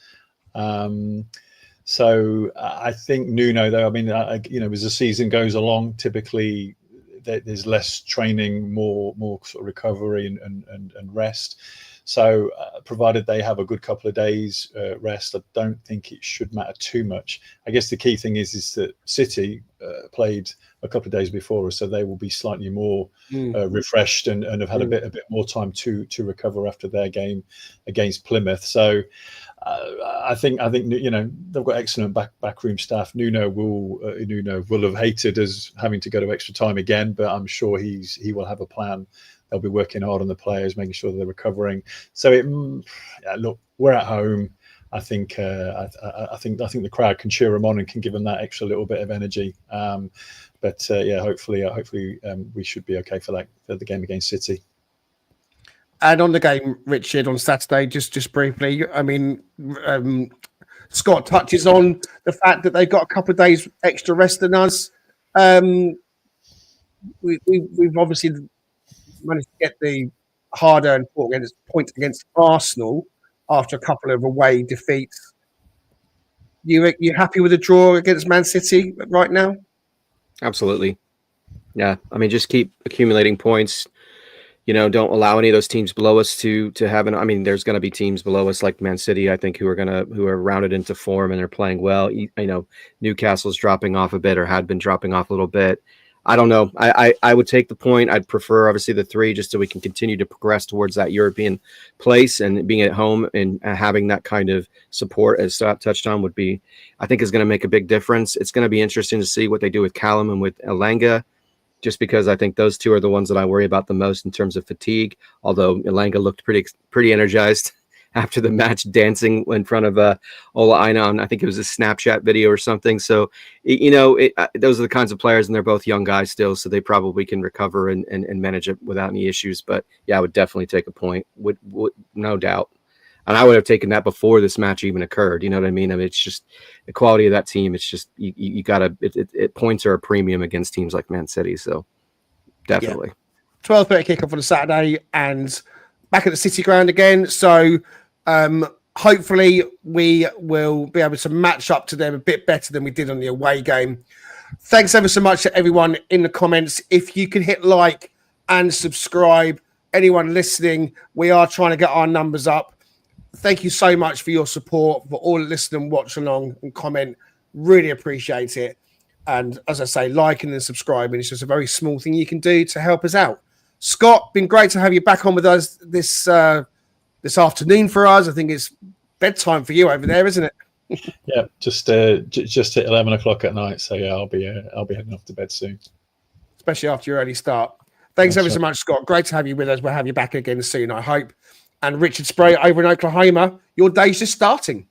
So I think Nuno, though, I mean, as the season goes along, typically there's less training, more sort of recovery and rest. So provided they have a good couple of days rest, I don't think it should matter too much. I guess the key thing is that City played a couple of days before us, so they will be slightly more refreshed and have had a bit more time to recover after their game against Plymouth. So I think they've got excellent backroom staff. Nuno will have hated us having to go to extra time again, but I'm sure he will have a plan. They'll be working hard on the players, making sure they're recovering. So look, we're at home. I think the crowd can cheer them on and can give them that extra little bit of energy. Hopefully we should be okay for the game against City. And on the game, Richard, on Saturday, just briefly, I mean, Scott touches on the fact that they've got a couple of days extra rest than us. We've obviously managed to get the hard-earned point against Arsenal after a couple of away defeats. You happy with the draw against Man City right now? Absolutely. Yeah, I mean, just keep accumulating points. Don't allow any of those teams below us to have I mean, there's going to be teams below us like Man City, I think, who are rounded into form and they're playing well. Newcastle's dropping off a bit or had been dropping off a little bit. I don't know. I would take the point. I'd prefer, obviously, the 3 just so we can continue to progress towards that European place, and being at home and having that kind of support, as Scott touched on, I think is going to make a big difference. It's going to be interesting to see what they do with Callum and with Elanga, just because I think those 2 are the ones that I worry about the most in terms of fatigue, although Elanga looked pretty energized after the match, dancing in front of Ola Aina. I think it was a Snapchat video or something. So, those are the kinds of players, and they're both young guys still, so they probably can recover and manage it without any issues. But yeah, I would definitely take a point, would no doubt. And I would have taken that before this match even occurred. You know what I mean? I mean, it's just the quality of that team. It's just, you gotta, points are a premium against teams like Man City. So definitely. 12:30 kickoff on a Saturday and back at the City ground again. So, hopefully we will be able to match up to them a bit better than we did on the away game. Thanks ever so much to everyone in the comments. If you can hit like and subscribe, anyone listening, we are trying to get our numbers up. Thank you so much for your support, for all listen and watch along and comment. Really appreciate it. And as I say, liking and subscribing is just a very small thing you can do to help us out. Scott, been great to have you back on with us this afternoon for us. I think it's bedtime for you over there, isn't it? Yeah, just hit 11 o'clock at night. So yeah, I'll be heading off to bed soon. Especially after your early start. Thanks ever so much, Scott. Great to have you with us. We'll have you back again soon, I hope. And Richard Spray over in Oklahoma, your day's just starting.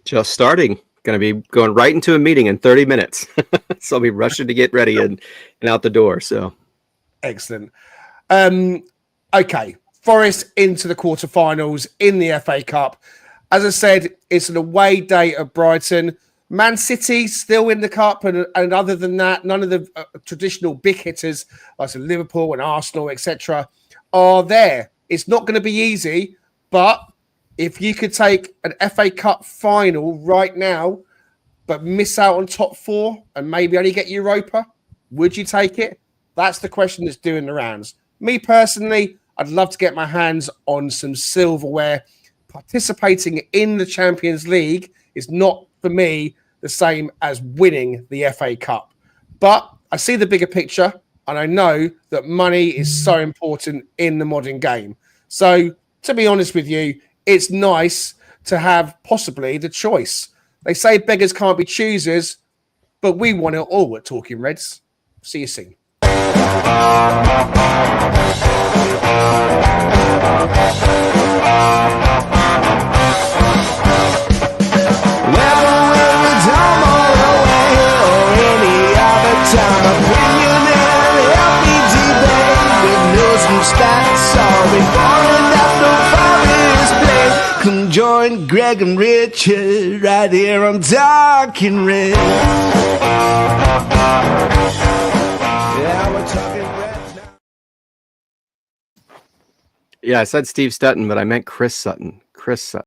Just starting. Going to be going right into a meeting in 30 minutes. So I'll be rushing to get ready and out the door. So excellent. Okay. Forest into the quarterfinals in the FA Cup. As I said, it's an away day at Brighton. Man City still in the cup, and other than that, none of the traditional big hitters like Liverpool and Arsenal, etc., are there. It's not going to be easy, but if you could take an FA Cup final right now, but miss out on top 4 and maybe only get Europa, would you take it? That's the question that's doing the rounds. Me personally, I'd love to get my hands on some silverware. Participating in the Champions League is not, for me, the same as winning the FA Cup. But I see the bigger picture, and I know that money is so important in the modern game. So, to be honest with you, it's nice to have possibly the choice. They say beggars can't be choosers, but we want it all at Talking Reds. See you soon. Stats are born enough and Greg and Richard right here on Dark and Red. Yeah, we're talking Brett now. Yeah, I said Steve Sutton, but I meant Chris Sutton. Chris Sutton.